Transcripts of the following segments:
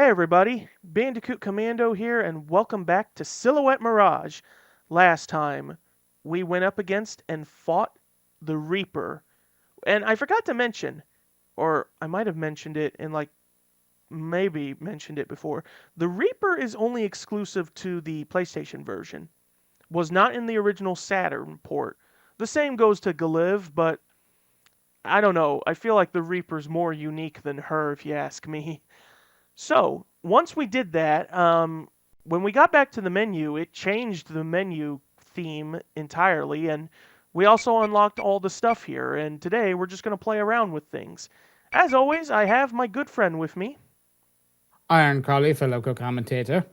Hey everybody, Bandicoot Commando here, and welcome back to Silhouette Mirage. Last time, we went up against and fought the Reaper. And I forgot to mention, or I might have mentioned it in maybe mentioned it before, the Reaper is only exclusive to the PlayStation version. Was not in the original Saturn port. The same goes to Galiv, but I don't know, I feel like the Reaper's more unique than her if you ask me. So once we did that, when we got back to the menu, it changed the menu theme entirely, and we also unlocked all the stuff here. And today we're just going to play around with things. As always, I have my good friend with me. Iron Collie for local commentator.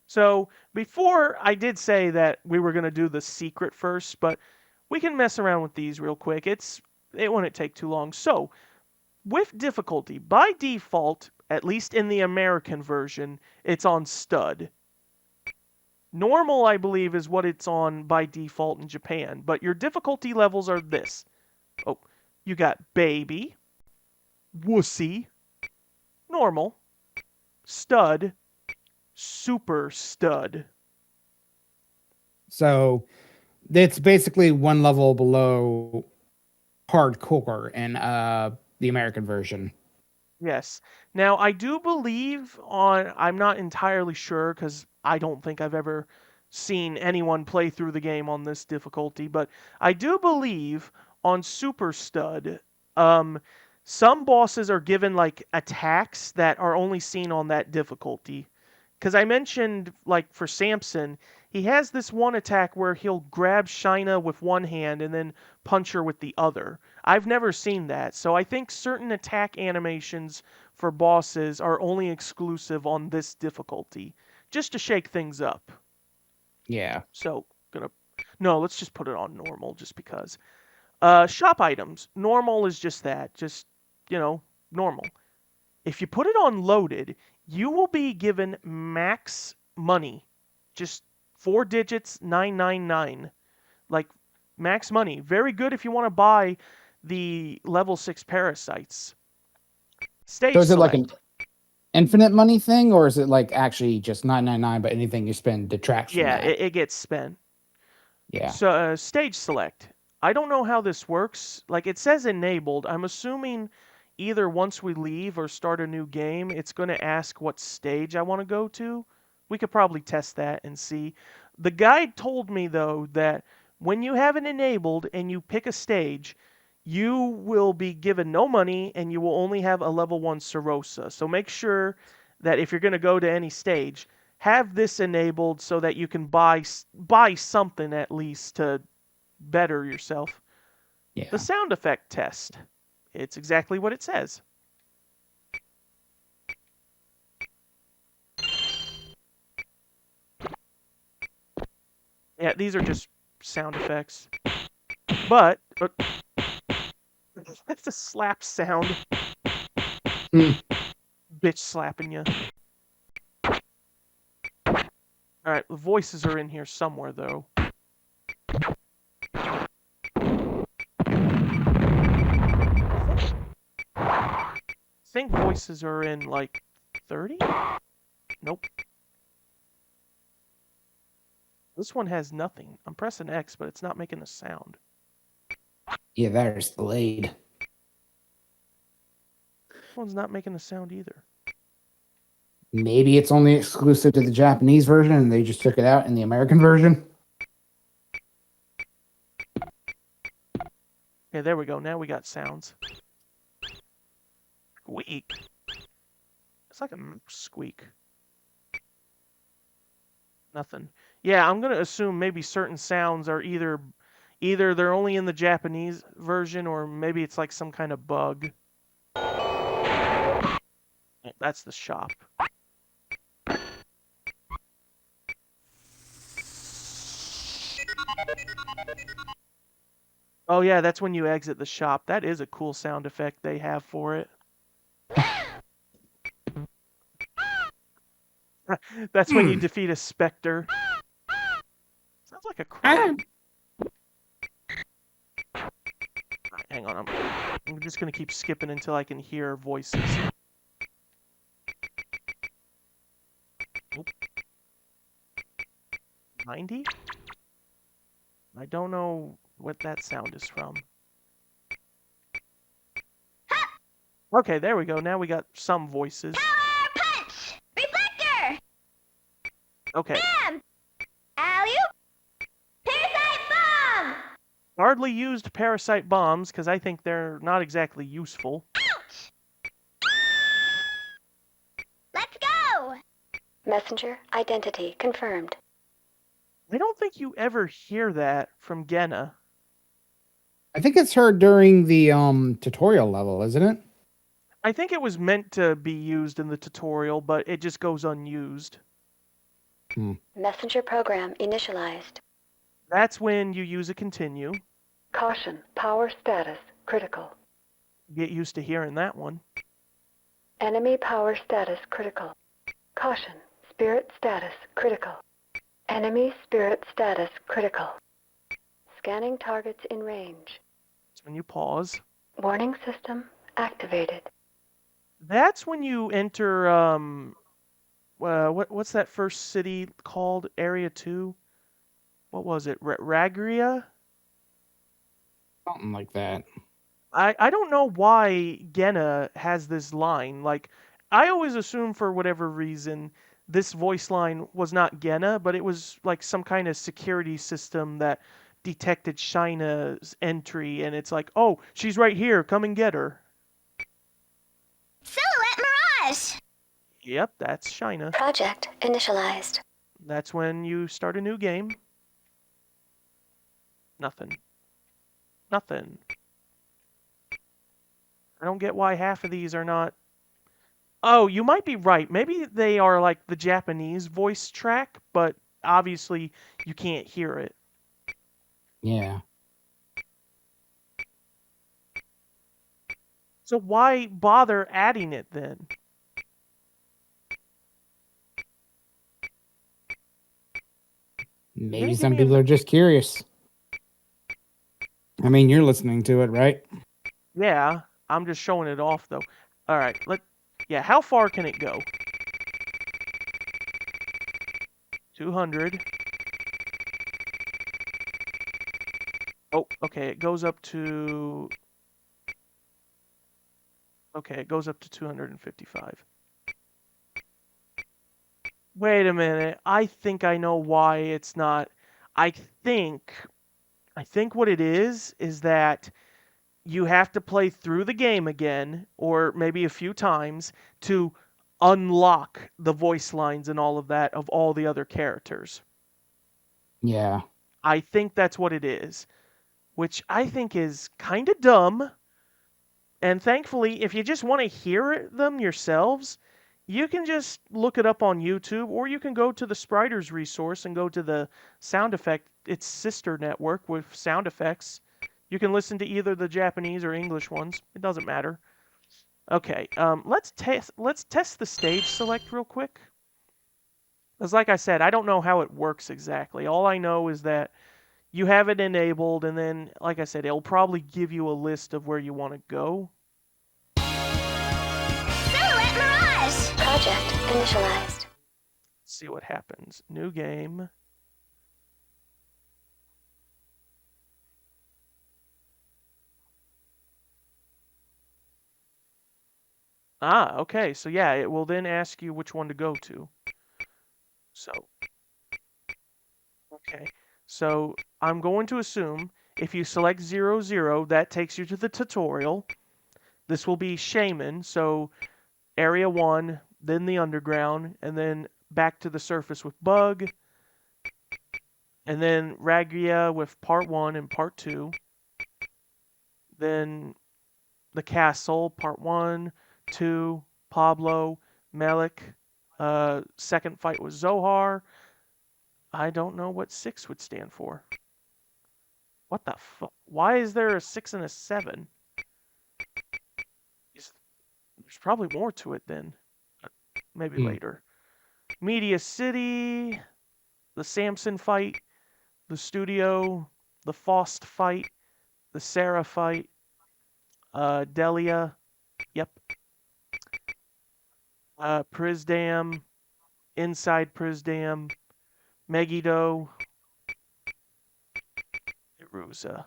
So before I did say that we were going to do the secret first, but we can mess around with these real quick. It wouldn't take too long. So with difficulty, by default, at least in the American version, it's on stud. Normal, I believe, is what it's on by default in Japan, but your difficulty levels are this. Oh, you got baby, wussy, normal, stud, super stud. So it's basically one level below hardcore in the American version. Yes. Now, I do believe I'm not entirely sure because I don't think I've ever seen anyone play through the game on this difficulty, but I do believe on Super Stud, um, some bosses are given like attacks that are only seen on that difficulty. Because I mentioned, like, for Samson, he has this one attack where he'll grab Shina with one hand and then punch her with the other. I've never seen that, so I think certain attack animations for bosses are only exclusive on this difficulty, just to shake things up. Yeah. So, gonna. No, let's just put it on normal, just because. Shop items. Normal is just that, just, normal. If you put it on loaded, you will be given max money. Just 4 digits, 999. Like, max money. Very good if you want to buy the level 6 parasites. So Stage is it like an select. infinite money thing, or is it like actually just 999, but anything you spend detracts from Yeah, that? it gets spent. Yeah. So, stage select. I don't know how this works. Like, it says enabled. I'm assuming either once we leave or start a new game, it's going to ask what stage I want to go to. We could probably test that and see. The guide told me, though, that when you have it enabled and you pick a stage, you will be given no money and you will only have a level 1 Serosa. So make sure that if you're going to go to any stage, have this enabled so that you can buy something at least to better yourself. The Yeah. sound effect test. It's exactly what it says. Yeah, these are just sound effects. But that's a slap sound. Hmm. Bitch slapping you. Alright, the voices are in here somewhere though. I think voices are in like 30? Nope. This one has nothing. I'm pressing X, but it's not making a sound. Yeah, there's the lead. This one's not making a sound either. Maybe it's only exclusive to the Japanese version and they just took it out in the American version. Yeah, there we go. Now we got sounds. Squeak. It's like a squeak. Nothing. Yeah, I'm gonna assume maybe certain sounds are either they're only in the Japanese version or maybe it's like some kind of bug. Oh, that's the shop. Oh yeah, that's when you exit the shop. That is a cool sound effect they have for it. That's when you Hmm. defeat a specter. Sounds like a Ah. crow. Hang on, I'm just gonna keep skipping until I can hear voices. 90? I don't know what that sound is from. Okay, there we go. Now we got some voices. Power punch! Reflector! Okay. Bam! Alley-oop! Parasite bomb! Hardly used parasite bombs because I think they're not exactly useful. Ouch! Let's go! Messenger identity confirmed. I don't think you ever hear that from Genna. I think it's heard during the tutorial level, isn't it? I think it was meant to be used in the tutorial, but it just goes unused. Messenger program initialized. That's when you use a continue. Caution, power status critical. Get used to hearing that one. Enemy power status critical. Caution, spirit status critical. Enemy spirit status critical. Scanning targets in range. That's when you pause. Warning system activated. That's when you enter, what's that first city called? Area 2? What was it? Ragria? Something like that. I don't know why Genna has this line. Like, I always assume for whatever reason this voice line was not Genna, but it was like some kind of security system that detected Shina's entry, and it's like, oh, she's right here, come and get her. Silhouette Mirage! Yep, that's Shina. Project initialized. That's when you start a new game. Nothing. Nothing. I don't get why half of these are not... Oh, you might be right. Maybe they are like the Japanese voice track, but obviously you can't hear it. Yeah. So why bother adding it then? Maybe give some me a people mi- are just curious. I mean, you're listening to it, right? Yeah, I'm just showing it off though. All right, yeah, how far can it go? 200. Oh, okay, it goes up to... Okay, it goes up to 255. Wait a minute. I think I know why it's not... I think what it is that you have to play through the game again, or maybe a few times, to unlock the voice lines and all of that of all the other characters. Yeah. I think that's what it is, which I think is kind of dumb. And thankfully, if you just want to hear them yourselves, you can just look it up on YouTube, or you can go to the Spriters resource and go to the sound effect, its sister network with sound effects. You can listen to either the Japanese or English ones. It doesn't matter. Okay, let's test the stage select real quick. Because like I said, I don't know how it works exactly. All I know is that you have it enabled, and then, like I said, it'll probably give you a list of where you want to go. Silhouette Mirage! Project initialized. Let's see what happens. New game. Ah, okay. So yeah, it will then ask you which one to go to. So, okay. So I'm going to assume if you select 00, that takes you to the tutorial. This will be Shaman, so area 1, then the underground, and then back to the surface with Bug, and then Ragia with part 1 and part 2. Then the castle, part 1, 2, Pablo, Melik. Second fight was Zohar. I don't know what 6 would stand for. What the fuck? Why is there a 6 and a 7? There's probably more to it then. Maybe later. Media City, the Samson fight, the studio, the Faust fight, the Sarah fight, Delia, yep. Prisdam, inside Prisdam, Megiddo. Iruza.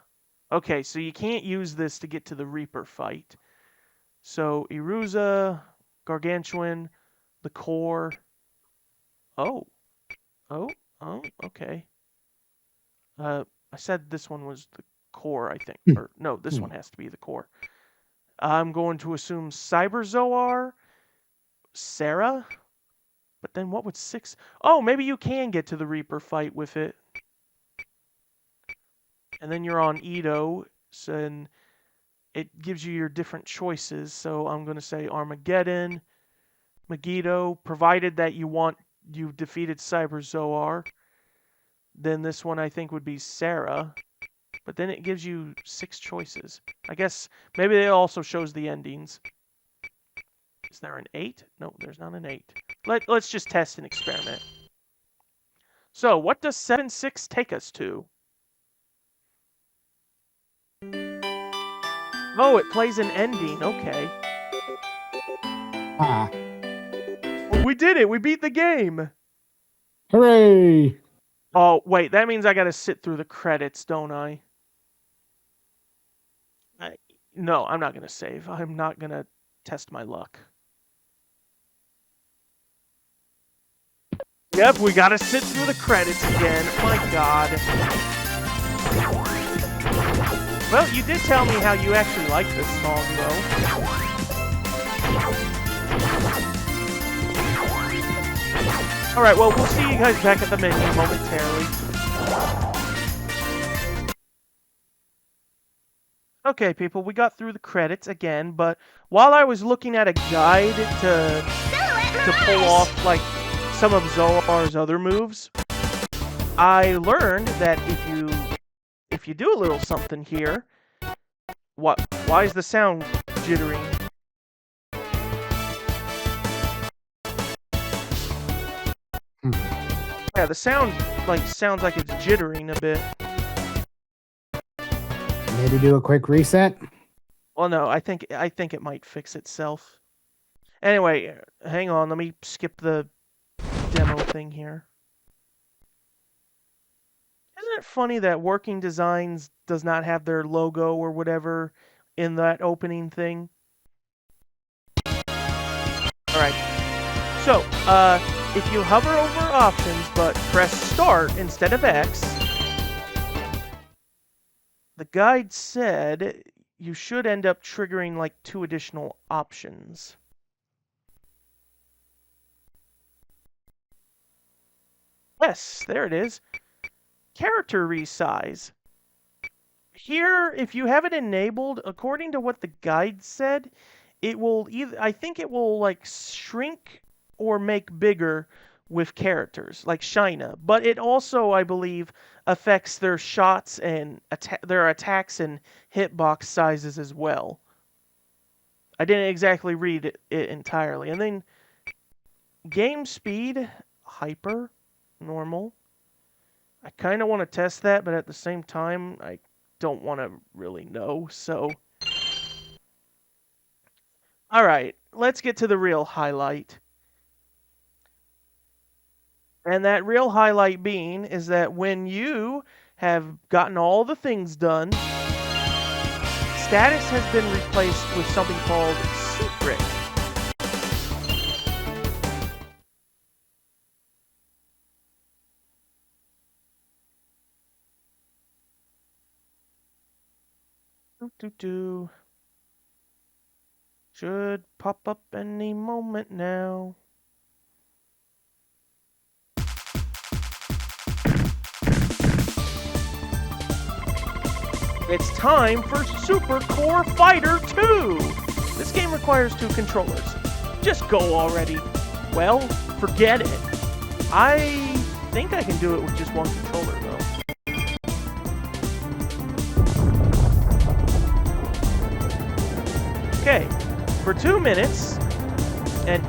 Okay, so you can't use this to get to the Reaper fight. So Iruza, Gargantuan, the core. Oh. Okay. I said this one was the core, I think. Or no, this one has to be the core. I'm going to assume Cyberzoar, Sarah. But then what would 6? Oh, maybe you can get to the Reaper fight with it. And then you're on Edo, and it gives you your different choices. So I'm going to say Armageddon, Megiddo, provided that you've defeated Cyberzoar. Then this one I think would be Sarah. But then it gives you 6 choices. I guess maybe it also shows the endings. Is there an 8? No, there's not an 8. Let's just test and experiment. So, what does 7-6 take us to? Oh, it plays an ending. Okay. Ah. Well, we did it. We beat the game. Hooray! Oh, wait. That means I got to sit through the credits, don't I? No, I'm not going to save. I'm not going to test my luck. Yep, we got to sit through the credits again. My God. Well, you did tell me how you actually like this song, though. Alright, well, we'll see you guys back at the menu momentarily. Okay, people, we got through the credits again, but while I was looking at a guide to pull off, like, some of Zoar's other moves, I learned that if you do a little something here, why is the sound jittering? Yeah, the sound sounds like it's jittering a bit. Maybe do a quick reset. Well, no, I think it might fix itself. Anyway, hang on, let me skip the demo thing here. Isn't it funny that Working Designs does not have their logo or whatever in that opening thing? Alright. So, if you hover over options but press start instead of X, the guide said you should end up triggering like 2 additional options. Yes, there it is. Character resize. Here, if you have it enabled, according to what the guide said, it will I think it will like shrink or make bigger with characters, like Shina. But it also, I believe, affects their shots and their attacks and hitbox sizes as well. I didn't exactly read it entirely. And then game speed, hyper, normal. I kind of want to test that, but at the same time, I don't want to really know, so... Alright, let's get to the real highlight. And that real highlight being is that when you have gotten all the things done, status has been replaced with something called secret. Should pop up any moment now. It's time for Super Core Fighter 2! This game requires 2 controllers. Just go already. Well, forget it. I think I can do it with just 1 controller, though. Okay, for 2 minutes, and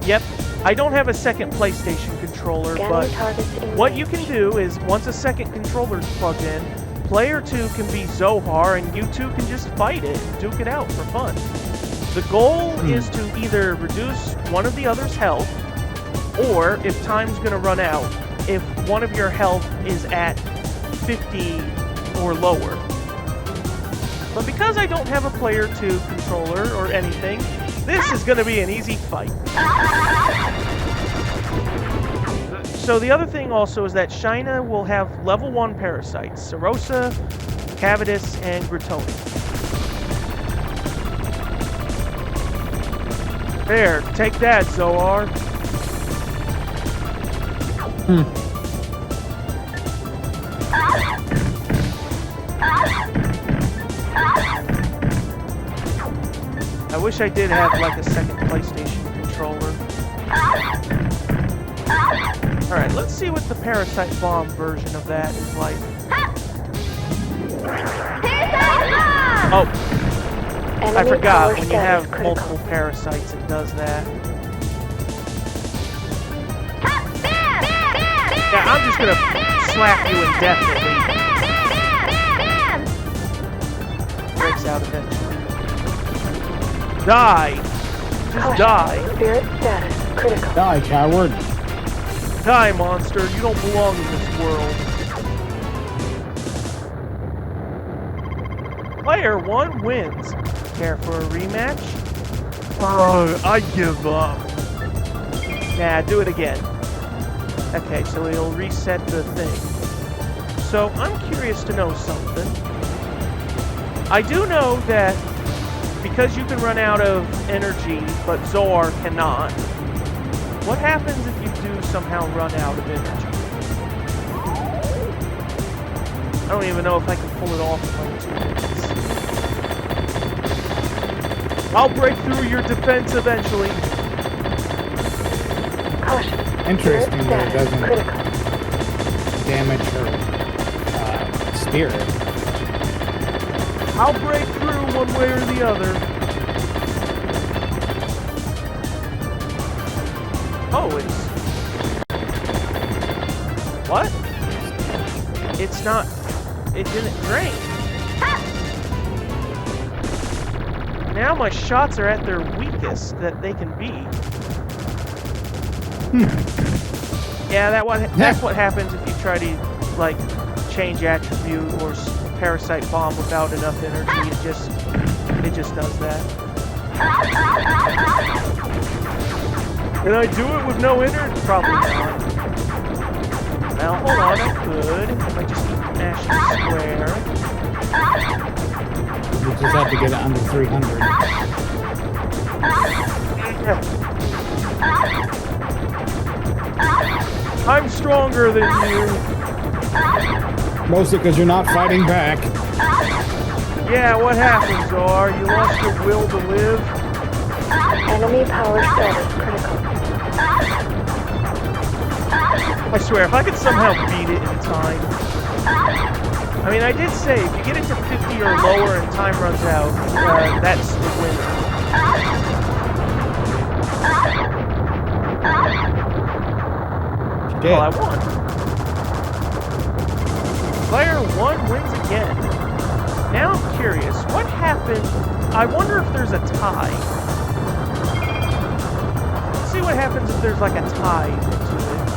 yep, I don't have a second PlayStation controller, but what you can do is, once a second controller is plugged in, player 2 can be Zohar, and you 2 can just fight it, duke it out for fun. The goal is to either reduce one of the other's health, or if time's gonna run out, if one of your health is at 50 or lower. But because I don't have a player 2 controller or anything, this is going to be an easy fight. So the other thing also is that Shina will have level 1 parasites, Serosa, Cavitus, and Gritoni. There, take that, Zoar. I wish I did have like a second PlayStation controller. Alright, let's see what the Parasite Bomb version of that is like. Parasite Bomb! Oh, I Enemy forgot, power when you status have critical. multiple parasites, it does that. Yeah, I'm just gonna slap you indefinitely. Breaks out eventually. Die! Just Caution. die. Spirit status critical. Die, coward. Die, monster. You don't belong in this world. Player 1 wins. Care for a rematch? Oh, I give up. Nah, do it again. Okay, so it'll reset the thing. So, I'm curious to know something. I do know that because you can run out of energy, but Zoar cannot, what happens if you do somehow run out of energy? I don't even know if I can pull it off in like 2 minutes. I'll break through your defense eventually. Caution. Interesting Spirit that it status doesn't critical. damage her spirit. I'll break through one way or the other. Oh, what? It's not... It didn't drain. Now my shots are at their weakest that they can be. Yeah, that's what happens if you try to, like, change attribute or parasite bomb without enough energy. It just does that. Can I do it with no energy? Probably not. Now, hold on, I could. If I just keep mashing square. You just have to get it under 300. I'm stronger than you. Mostly because you're not fighting back. Yeah, what happened, Zor? You lost your will to live? Enemy power status critical. I swear, if I could somehow beat it in time. I mean, I did say, if you get it to 50 or lower and time runs out, that's the winner. Shit. Well, I won. Player 1 wins again. Now I'm curious, what happened? I wonder if there's a tie. Let's see what happens if there's like a tie into it.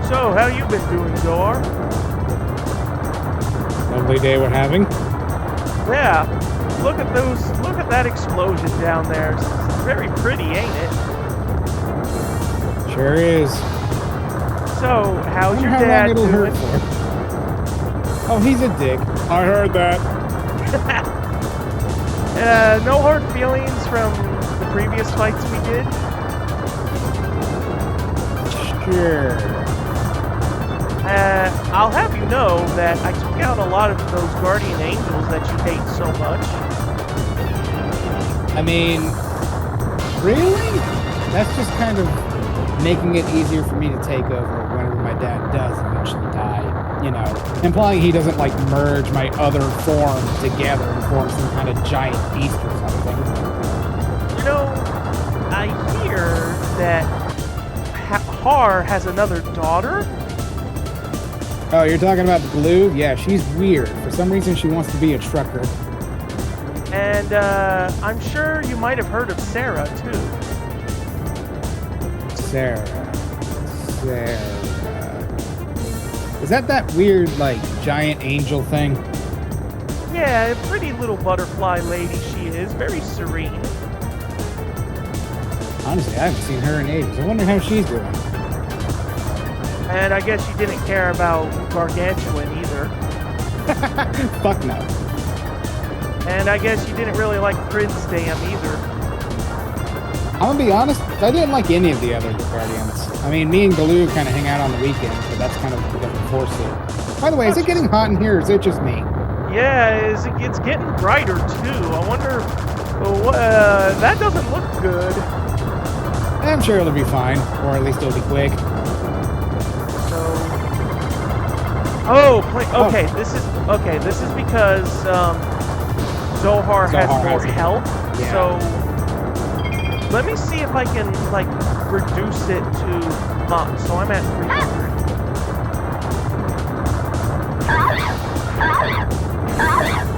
So, how you been doing, Zor? Lovely day we're having. Yeah, look at that explosion down there. It's very pretty, ain't it? Sure is. So, how's Wonder your how dad long it'll doing? hurt for. Oh, he's a dick. I heard that. No hard feelings from the previous fights we did? Sure. I'll have you know that I took out a lot of those guardian angels that you hate so much. I mean, really? That's just kind of making it easier for me to take over whenever my dad does eventually die. You know, implying he doesn't like merge my other form together and form some kind of giant beast or something. You know, I hear that Har has another daughter? Oh, you're talking about Blue? Yeah, she's weird. For some reason, she wants to be a trucker. And, I'm sure you might have heard of Sarah, too. Sarah. there? Is that weird, like, giant angel thing? Yeah, a pretty little butterfly lady she is, very serene. Honestly, I haven't seen her in ages. I wonder how she's doing. And I guess she didn't care about Gargantuan either. Fuck no. And I guess she didn't really like Prince Dam either. I'm gonna be honest, I didn't like any of the other Guardians. I mean, me and Galoo kind of hang out on the weekends, but that's kind of what doesn't force it. By the way, is it getting hot in here, or is it just me? Yeah, it's getting brighter too. I wonder, that doesn't look good. I'm sure it'll be fine, or at least it'll be quick. Okay. This is because Zohar has more health. Yeah. So let me see if I can like reduce it to max. So I'm at 300.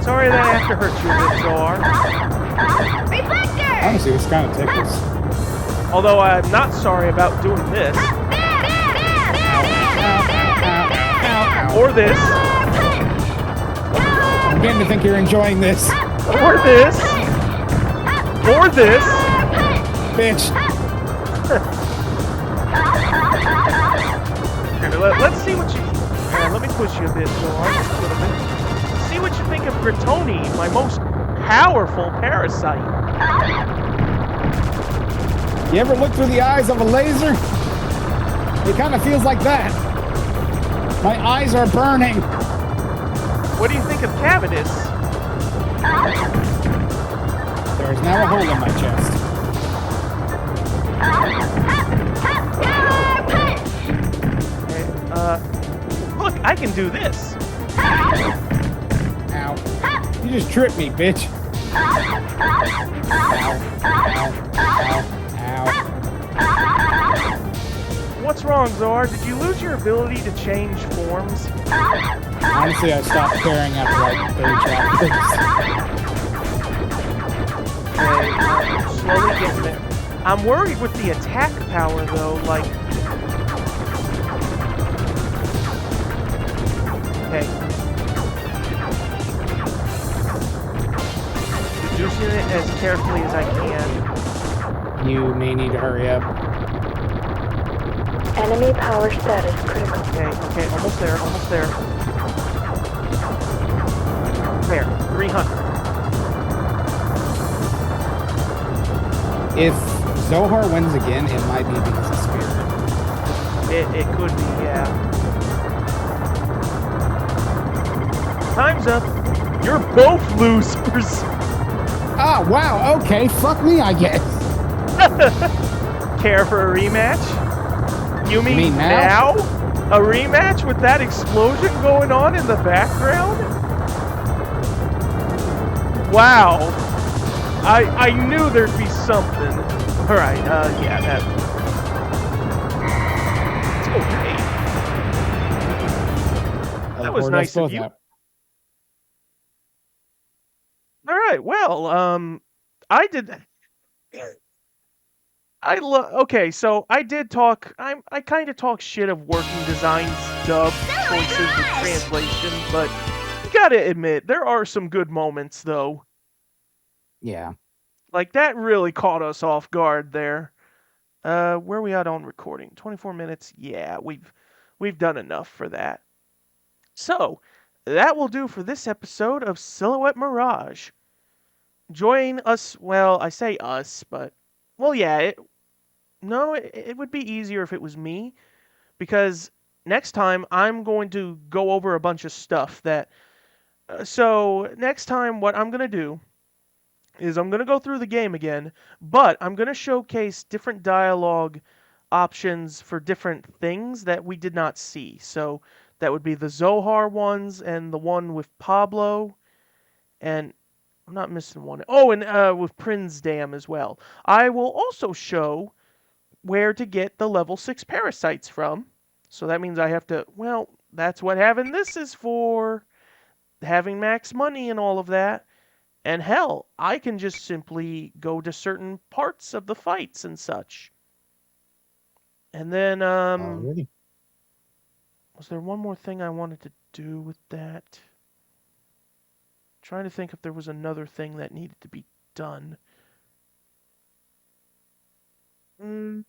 Sorry that I have to hurt you a bit, Zohar. Reflector! Honestly, it's kind of tickles. Although I'm not sorry about doing this or this. I'm beginning to think you're enjoying this. Or this. Or this. Bitch. Here, let's see what you... let me push you a bit, Zohar, just a little bit. See what you think of Gritoni, my most powerful parasite. You ever look through the eyes of a laser? It kind of feels like that. My eyes are burning. What do you think of Cavitus? There is now a hole in my chest. Okay, look, I can do this. Ow. You just tripped me, bitch. Ow. Ow. Ow. What's wrong, Zohar? Did you lose your ability to change forms? Honestly, I stopped caring after like 30 chapters. Okay, slowly getting there. I'm worried with the attack power, though, like... Okay. Reducing it as carefully as I can. You may need to hurry up. Enemy power status critical. Okay, almost there, almost there. There, 300. If Zohar wins again, it might be because of Spirit. It could be, yeah. Time's up. You're both losers. Ah, wow, okay, fuck me, I guess. Care for a rematch? You mean now? A rematch with that explosion going on in the background? Wow. I knew there'd be something. Alright, yeah, that... Okay. That was nice of you. Alright, well, I did... Okay, so I did talk... I kind of talk shit of working designs, dub, choices, and translation, but you gotta admit, there are some good moments, though. Yeah. Like, that really caught us off guard there. Where are we at on recording? 24 minutes? Yeah, we've done enough for that. So, that will do for this episode of Silhouette Mirage. Join us, well, I say us, but... Well, yeah, it would be easier if it was me, because next time I'm going to go over a bunch of stuff that... so, next time what I'm going to do is I'm going to go through the game again, but I'm going to showcase different dialogue options for different things that we did not see. So, that would be the Zohar ones and the one with Pablo, and I'm not missing one. Oh, and with Prince Dam as well. I will also show where to get the level 6 parasites from. So that means I have to, well, that's what having this is for. Having max money and all of that. And hell, I can just simply go to certain parts of the fights and such. And then, Alrighty. was there one more thing I wanted to do with that? Trying to think if there was another thing that needed to be done. Mm,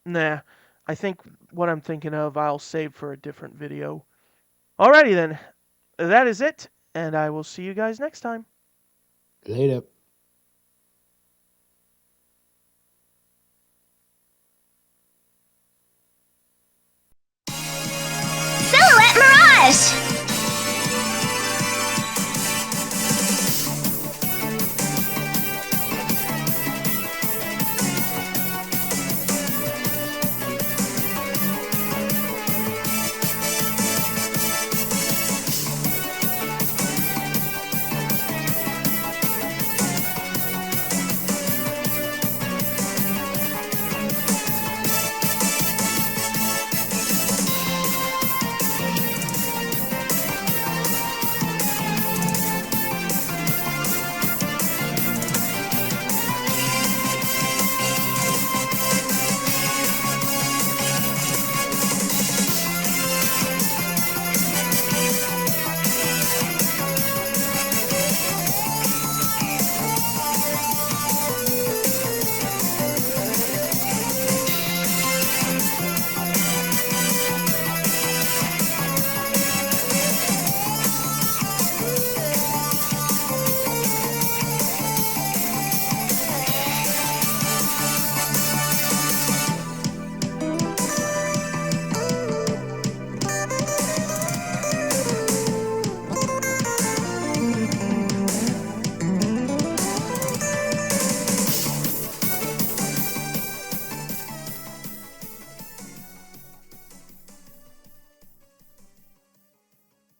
nah, I think what I'm thinking of I'll save for a different video. Alrighty then, that is it, and I will see you guys next time. Later. Silhouette Mirage!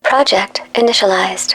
Project initialized.